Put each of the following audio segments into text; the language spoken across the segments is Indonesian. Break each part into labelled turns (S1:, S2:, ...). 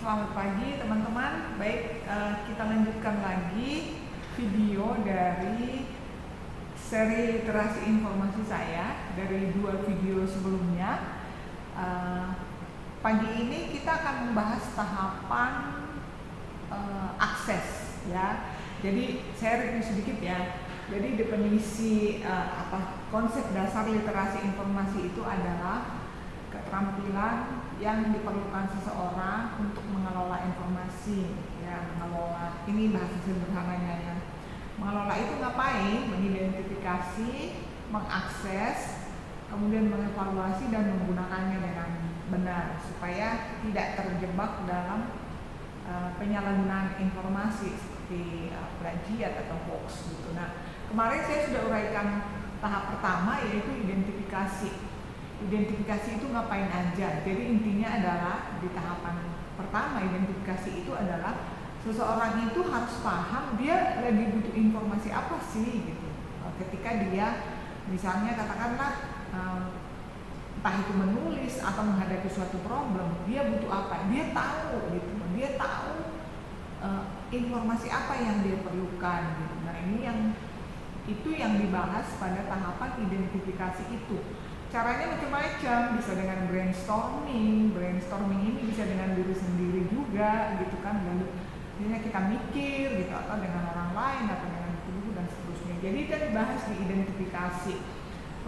S1: Selamat pagi teman-teman. Baik, kita lanjutkan lagi video dari seri literasi informasi saya dari 2 video sebelumnya. Pagi ini kita akan membahas tahapan akses, ya. Jadi saya review sedikit ya. Jadi definisi konsep dasar literasi informasi itu adalah keterampilan yang diperlukan seseorang untuk mengelola informasi, ya, mengelola. Ini bahasa sederhananya ya. Mengelola itu ngapain? Mengidentifikasi, mengakses, kemudian mengevaluasi dan menggunakannya dengan benar supaya tidak terjebak dalam penyalahgunaan informasi seperti plagiat atau hoax gitu. Nah, kemarin saya sudah uraikan tahap pertama yaitu identifikasi. Identifikasi itu ngapain aja? Jadi intinya adalah di tahapan pertama identifikasi itu adalah seseorang itu harus paham dia lagi butuh informasi apa sih gitu. Ketika dia misalnya katakanlah entah itu menulis atau menghadapi suatu problem, dia butuh apa? Dia tahu gitu. Dia tahu informasi apa yang dia perlukan gitu. Nah, ini yang dibahas pada tahapan identifikasi itu. Caranya macam-macam, bisa dengan brainstorming ini bisa dengan diri sendiri juga gitu kan, lalu misalnya kita mikir gitu atau dengan orang lain atau dengan buku dan seterusnya. Jadi kan dibahas di identifikasi.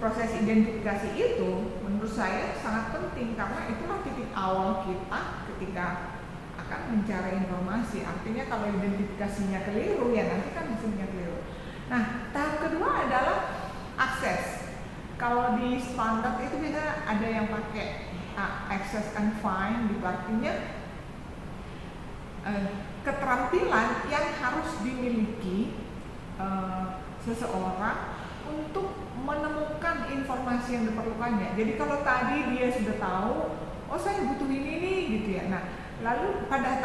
S1: Proses identifikasi itu menurut saya sangat penting karena itulah titik awal kita ketika akan mencari informasi. Artinya kalau identifikasinya keliru ya nanti kan hasilnya keliru. Nah, tahap kedua adalah akses. Kalau di standar itu biasanya ada yang pakai access and find, gitu artinya keterampilan yang harus dimiliki seseorang untuk menemukan informasi yang diperlukannya. Jadi kalau tadi dia sudah tahu, oh saya butuh ini nih gitu ya. Nah, lalu pada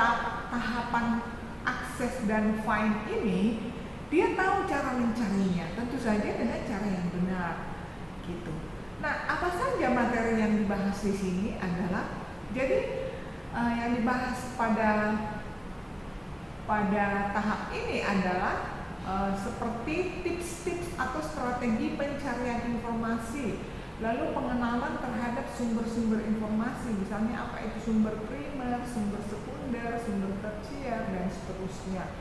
S1: tahapan akses dan find ini dia tahu cara mencarinya, tentu saja dengan cara yang benar. Gitu. Nah, apa saja materi yang dibahas di sini adalah jadi yang dibahas pada tahap ini adalah seperti tips-tips atau strategi pencarian informasi, lalu pengenalan terhadap sumber-sumber informasi, misalnya apa itu sumber primer, sumber sekunder, sumber tersier dan seterusnya,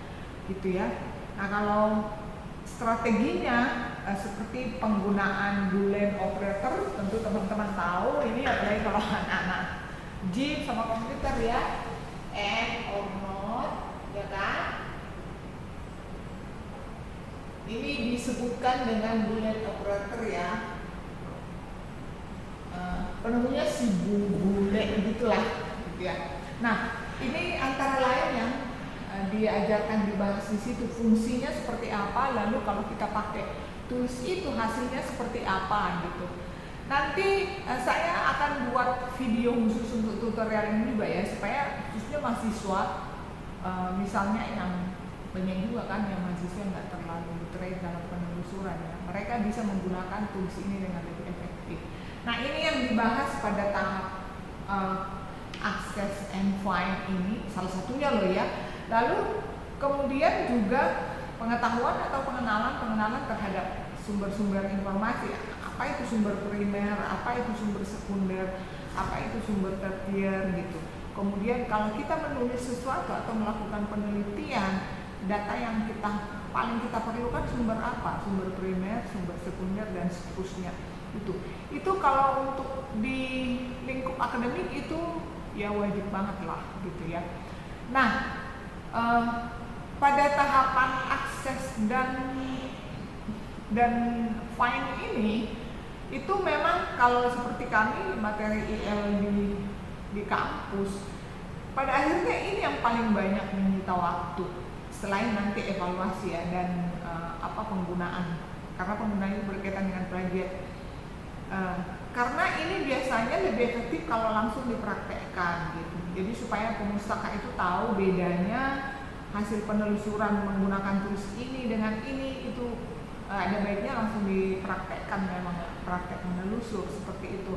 S1: gitu ya. Nah, kalau strateginya seperti penggunaan Boolean operator, tentu teman-teman tahu ini apalagi kalau anak-anak JIT sama komputer ya, and or not, ya kan? Ini disebutkan dengan Boolean operator ya. Penemunya si bule gitulah, gitu ya. Nah, ini antara lain yang diajarkan dibahas di situ, fungsinya seperti apa, lalu kalau kita pakai tools itu hasilnya seperti apa gitu. Nanti saya akan buat video khusus untuk tutorial ini juga ya, supaya khususnya mahasiswa misalnya yang banyak juga kan yang mahasiswa nggak terlalu trained dalam penelusuran ya, mereka bisa menggunakan tools ini dengan lebih efektif. Nah, ini yang dibahas pada tahap access and find ini salah satunya loh ya. Lalu kemudian juga pengetahuan atau pengenalan terhadap sumber-sumber informasi. Apa itu sumber primer, apa itu sumber sekunder, apa itu sumber tersier gitu. Kemudian kalau kita menulis sesuatu atau melakukan penelitian, data yang paling kita perlukan sumber apa? Sumber primer, sumber sekunder dan seterusnya. Itu kalau untuk di lingkup akademik itu ya wajib banget lah gitu ya. Nah, pada tahapan akses dan find ini itu memang kalau seperti kami materi IL di kampus, pada akhirnya ini yang paling banyak menyita waktu selain nanti evaluasi ya dan penggunaan, karena penggunaan itu berkaitan dengan plagiat. Karena ini biasanya lebih efektif kalau langsung dipraktekkan gitu. Jadi supaya pemustaka itu tahu bedanya hasil penelusuran menggunakan tools ini dengan ini, itu ada baiknya langsung dipraktekkan, memang praktek menelusur seperti itu.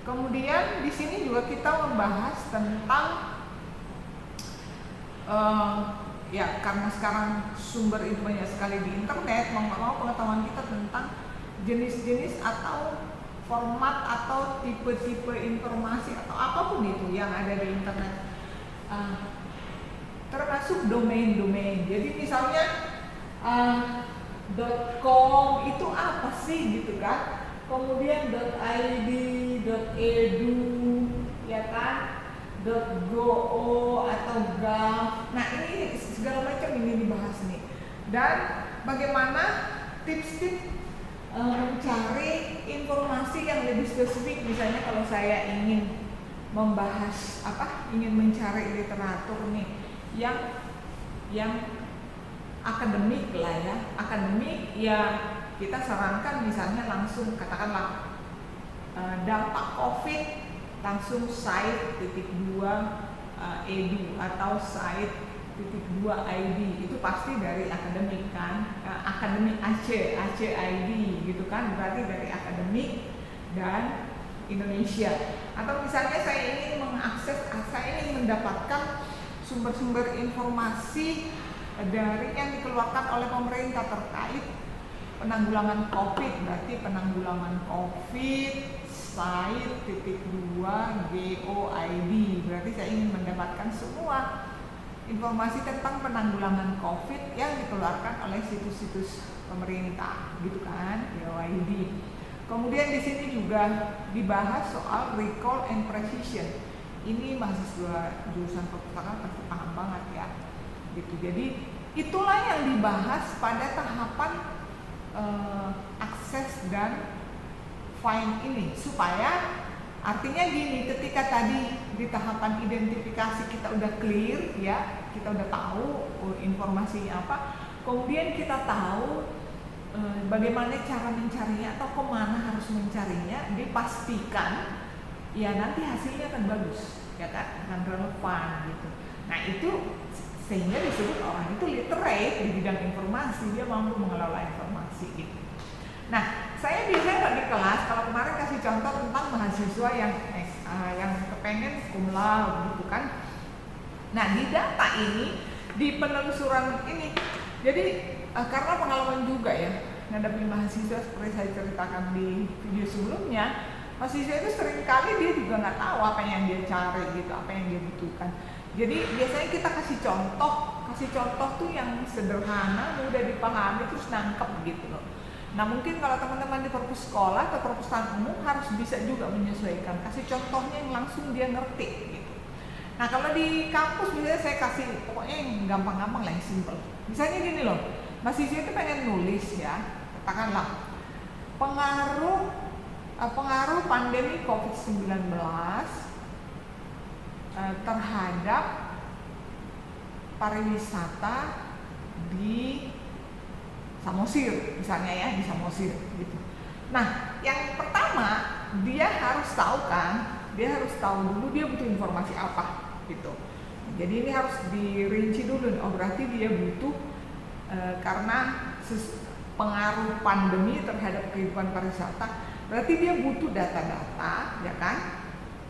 S1: Kemudian di sini juga kita membahas tentang eh, ya karena sekarang sumber itu banyak sekali di internet, mau nggak mau pengetahuan kita tentang jenis-jenis atau format atau tipe-tipe informasi atau apapun itu yang ada di internet, termasuk domain-domain. Jadi misalnya .com itu apa sih gitu kan, kemudian .id, .edu, ya kan, .go atau .gov. Nah ini segala macam ini dibahas nih. Dan bagaimana tips-tips mencari informasi yang lebih spesifik. Misalnya kalau saya ingin membahas ingin mencari literatur nih yang akademik lah ya. Akademik ya kita sarankan misalnya langsung katakanlah dampak COVID langsung site.2 edu atau site.2 id, itu pasti dari akademik kan, akademik ACID gitu kan, berarti dari akademik dan Indonesia. Atau misalnya saya ingin mendapatkan sumber-sumber informasi dari yang dikeluarkan oleh pemerintah terkait penanggulangan COVID, berarti penanggulangan COVID site.2 GOID, berarti saya ingin mendapatkan semua informasi tentang penanggulangan COVID yang dikeluarkan oleh situs-situs pemerintah, gitu kan, GOID. Kemudian di sini juga dibahas soal recall and precision. Ini mahasiswa jurusan perpustakaan pasti paham banget ya, gitu. Jadi itulah yang dibahas pada tahapan akses dan find ini, supaya artinya gini, ketika tadi di tahapan identifikasi kita udah clear ya, kita udah tahu informasinya apa, kemudian kita tahu bagaimana cara mencarinya atau kemana harus mencarinya, dipastikan ya nanti hasilnya akan bagus ya kan, akan relevan gitu. Nah itu sehingga disebut orang itu literate di bidang informasi, dia mampu mengelola informasi gitu. Nah, saya biasanya di kelas, kalau kemarin kasih contoh tentang mahasiswa yang kepengen cum laude gitu kan. Nah, di data ini, di penelusuran ini, jadi karena pengalaman juga ya, menghadapi mahasiswa seperti saya ceritakan di video sebelumnya, mahasiswa itu seringkali dia juga nggak tahu apa yang dia cari gitu, apa yang dia butuhkan. Jadi biasanya kita kasih contoh tuh yang sederhana, mudah dipahami, terus nangkep gitu loh. Nah mungkin kalau teman-teman di perpus sekolah atau perpustakaan umum harus bisa juga menyesuaikan, kasih contohnya yang langsung dia ngerti gitu. Nah kalau di kampus biasanya saya kasih pokoknya yang gampang-gampang lah, yang simple. Misalnya gini loh, mahasiswa itu pengen nulis ya, katakanlah pengaruh pandemi COVID-19 terhadap pariwisata di Samosir misalnya ya, di Samosir gitu. Nah, yang pertama dia harus tahu dulu dia butuh informasi apa gitu. Jadi ini harus dirinci dulu. Oh berarti dia butuh karena pengaruh pandemi terhadap kehidupan pariwisata, berarti dia butuh data-data ya kan,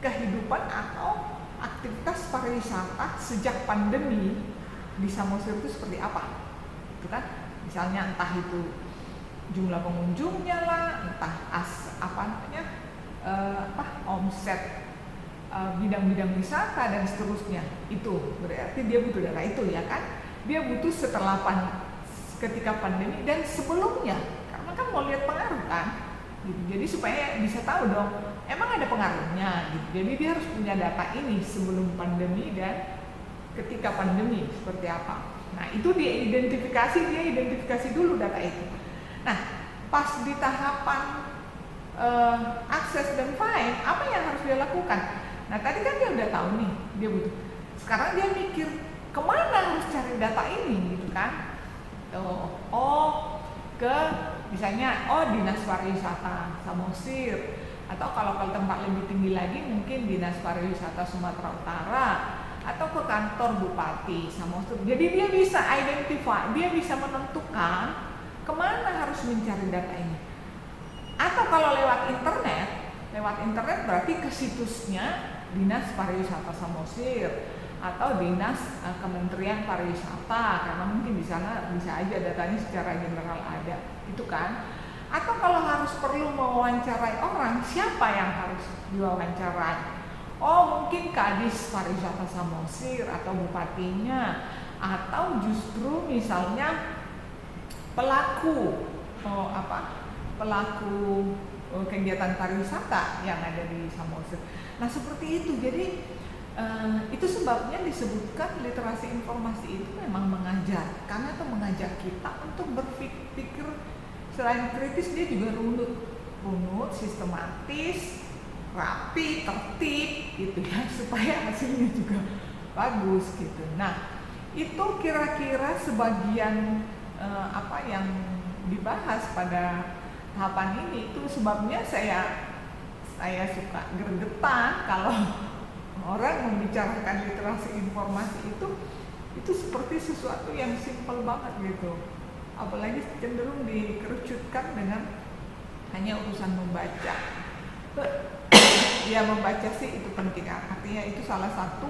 S1: kehidupan atau aktivitas pariwisata sejak pandemi di Samosir itu seperti apa, gitu kan? Misalnya entah itu jumlah pengunjungnya lah, entah omset bidang-bidang wisata dan seterusnya. Itu berarti dia butuh data itu ya kan. Dia butuh ketika pandemi dan sebelumnya, karena kan mau lihat pengaruh kan gitu. Jadi supaya bisa tahu dong emang ada pengaruhnya gitu. Jadi dia harus punya data ini sebelum pandemi dan ketika pandemi seperti apa. Nah itu dia identifikasi dulu data itu. Nah pas di tahapan akses dan find, apa yang harus dia lakukan? Nah tadi kan dia udah tahu nih dia butuh. Sekarang dia mikir kemana harus cari data ini gitu kan? Misalnya Dinas Pariwisata Samosir, atau kalau tempat lebih tinggi lagi mungkin Dinas Pariwisata Sumatera Utara, atau ke kantor Bupati Samosir. Jadi dia bisa identify, dia bisa menentukan kemana harus mencari data ini. Atau kalau lewat internet berarti ke situsnya Dinas Pariwisata Samosir, atau dinas Kementerian Pariwisata, karena mungkin di sana bisa aja datanya secara general ada, itu kan. Atau kalau harus perlu mewawancarai orang, siapa yang harus diwawancarai? Oh, mungkin Kadis Pariwisata Samosir atau bupatinya, atau justru misalnya pelaku kegiatan pariwisata yang ada di Samosir. Nah, seperti itu. Jadi itu sebabnya disebutkan literasi informasi itu memang mengajarkan atau mengajak kita untuk berpikir selain kritis, dia juga runut, sistematis, rapi, tertib gitu ya, supaya hasilnya juga bagus gitu. Nah, itu kira-kira sebagian apa yang dibahas pada tahapan ini. Itu sebabnya saya suka gregetan kalau orang membicarakan literasi informasi itu seperti sesuatu yang simpel banget gitu, apalagi cenderung dikerucutkan dengan hanya urusan membaca. Ya, membaca sih itu penting, artinya itu salah satu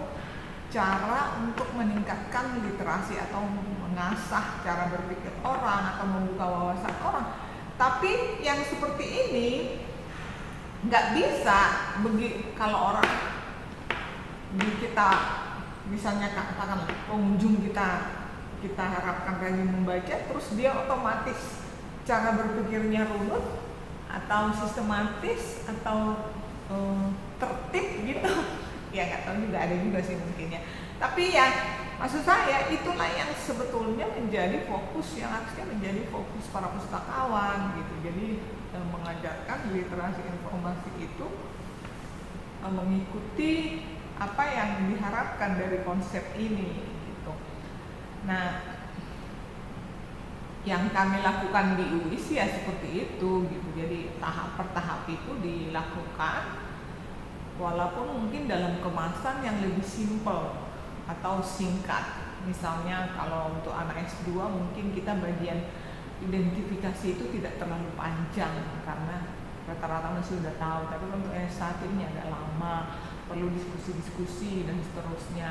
S1: cara untuk meningkatkan literasi atau mengasah cara berpikir orang atau membuka wawasan orang. Tapi yang seperti ini nggak bisa kalau orang kita misalnya katakan pengunjung kita harapkan rajin membaca, terus dia otomatis cara berpikirnya runut atau sistematis atau tertib gitu. Ya nggak tahu juga, ada juga sih mungkin ya. Tapi ya maksud saya itulah yang sebetulnya menjadi fokus, yang harusnya menjadi fokus para pustakawan gitu. Jadi mengajarkan literasi informasi itu mengikuti apa yang diharapkan dari konsep ini gitu. Nah, yang kami lakukan di UI sih ya seperti itu gitu. Jadi tahap per tahap itu dilakukan, walaupun mungkin dalam kemasan yang lebih simpel atau singkat. Misalnya kalau untuk anak S2 mungkin kita bagian identifikasi itu tidak terlalu panjang karena rata-rata masih sudah tahu. Tapi untuk S1 ini agak lama, perlu diskusi-diskusi dan seterusnya.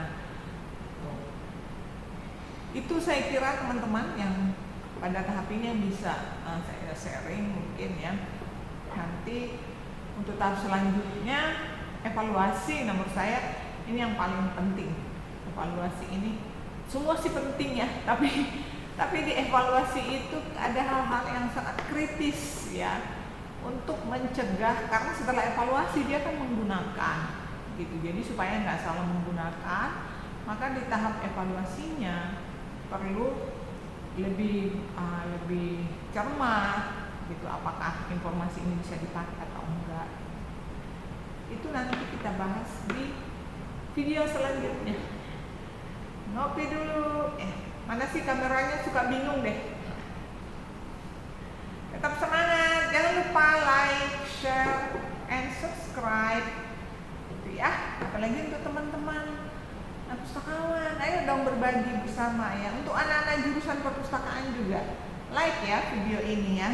S1: Itu saya kira teman-teman yang pada tahap ini bisa saya sharing mungkin ya. Nanti untuk tahap selanjutnya evaluasi, menurut saya ini yang paling penting. Evaluasi ini semua sih penting ya, tapi di evaluasi itu ada hal-hal yang sangat kritis ya untuk mencegah, karena setelah evaluasi dia akan menggunakan gitu. Jadi supaya nggak salah menggunakan, maka di tahap evaluasinya perlu lebih cermat gitu, apakah informasi ini bisa dipakai atau enggak. Itu nanti kita bahas di video selanjutnya. Ngopi dulu. Mana sih kameranya, suka bingung deh. Tetap semangat, jangan lupa like, share, and subscribe gitu ya. Apalagi untuk teman-teman pustakawan, ayo dong berbagi bersama ya. Untuk anak-anak jurusan perpustakaan juga like ya video ini ya.